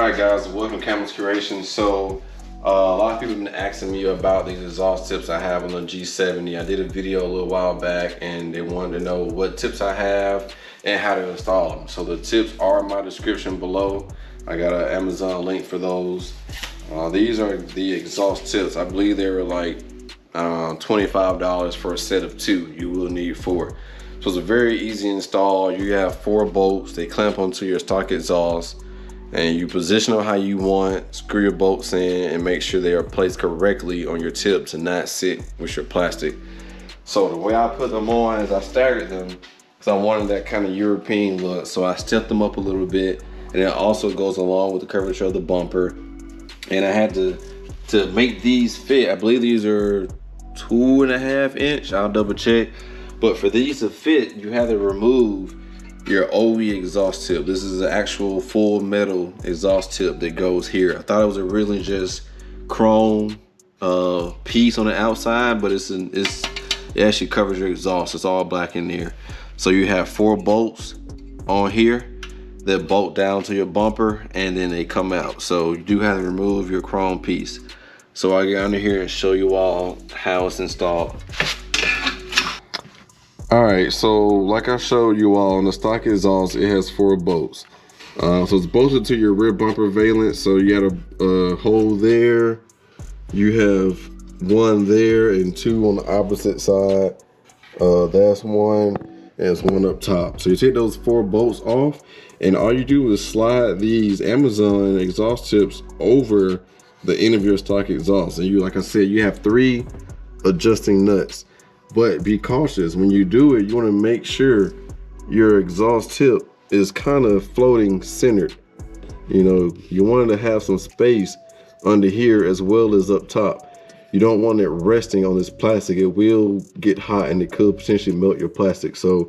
Alright guys, welcome to Cameron's Curation. So a lot of people have been asking me about these exhaust tips I have on the G70. I did a video a little while back and they wanted to know what tips I have and how to install them. So the tips are in my description below. I got an Amazon link for those. These are the exhaust tips. I believe they were like $25 for a set of 2. You will need 4. So it's a very easy install. You have 4 bolts. They clamp onto your stock exhaust. And you position them how you want, screw your bolts in, and make sure they are placed correctly on your tip to not sit with your plastic. So the way I put them on is I staggered them because I wanted that kind of European look. So I stepped them up a little bit, and it also goes along with the curvature of the bumper. And I had to make these fit. I believe these are 2.5 inch, I'll double check. But for these to fit, you have to remove your OE exhaust tip. This is an actual full metal exhaust tip that goes here. I thought it was originally just chrome piece on the outside, but it actually covers your exhaust. It's all black in there. So you have 4 bolts on here that bolt down to your bumper, and then they come out. So you do have to remove your chrome piece. So I'll get under here and show you all how it's installed. All right, so like I showed you all on the stock exhaust, it has 4 bolts. So it's bolted to your rear bumper valence. So you got a hole there, you have 1 there and 2 on the opposite side. That's 1, and there's 1 up top. So you take those 4 bolts off, and all you do is slide these Amazon exhaust tips over the end of your stock exhaust. And you, like I said, you have 3 adjusting nuts. But be cautious when you do it. You want to make sure your exhaust tip is kind of floating centered. You know, you want it to have some space under here as well as up top. You don't want it resting on this plastic. It will get hot and it could potentially melt your plastic. So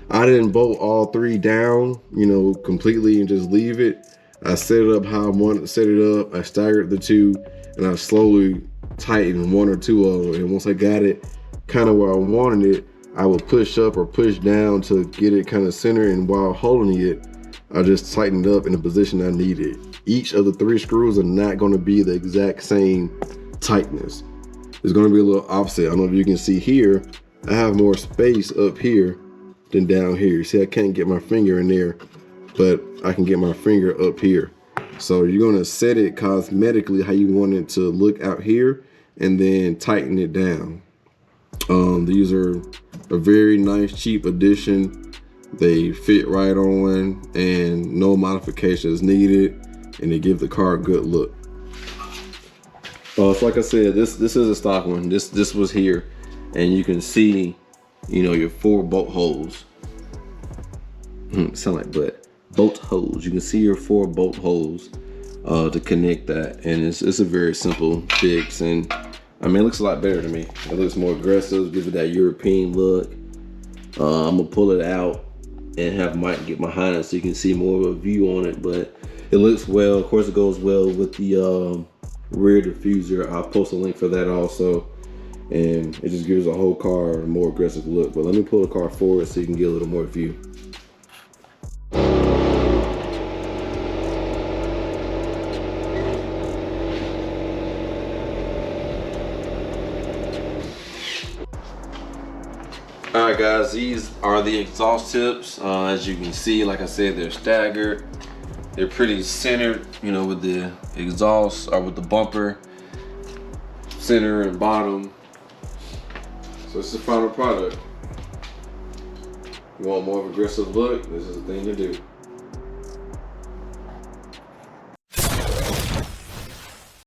I didn't bolt all 3 down, you know, completely and just leave it. I set it up how I wanted to set it up. I staggered the 2 and I slowly tightened 1 or 2 of them. And once I got it kind of where I wanted it, I would push up or push down to get it kind of centered, and while holding it, I just tightened up in the position I needed. Each of the 3 screws are not going to be the exact same tightness. It's going to be a little opposite. I don't know if you can see here, I have more space up here than down here. You see, I can't get my finger in there, but I can get my finger up here. So you're going to set it cosmetically how you want it to look out here, and then tighten it down. These are a very nice cheap addition. They fit right on and no modifications needed, and they give the car a good look. So like I said, this is a stock one. This was here, and you can see, you know, your 4 bolt holes. Sound like bolt holes. You can see your 4 bolt holes to connect that, and it's a very simple fix. And I mean, it looks a lot better to me. It looks more aggressive, gives it that European look. I'm gonna pull it out and have Mike get behind it so you can see more of a view on it, but it looks well. Of course, it goes well with the rear diffuser. I'll post a link for that also. And it just gives the whole car a more aggressive look. But let me pull the car forward so you can get a little more view. Alright guys, these are the exhaust tips. As you can see, like I said, they're staggered. They're pretty centered, you know, with the exhaust or with the bumper, center and bottom. So it's the final product. You want more of an aggressive look, this is the thing to do.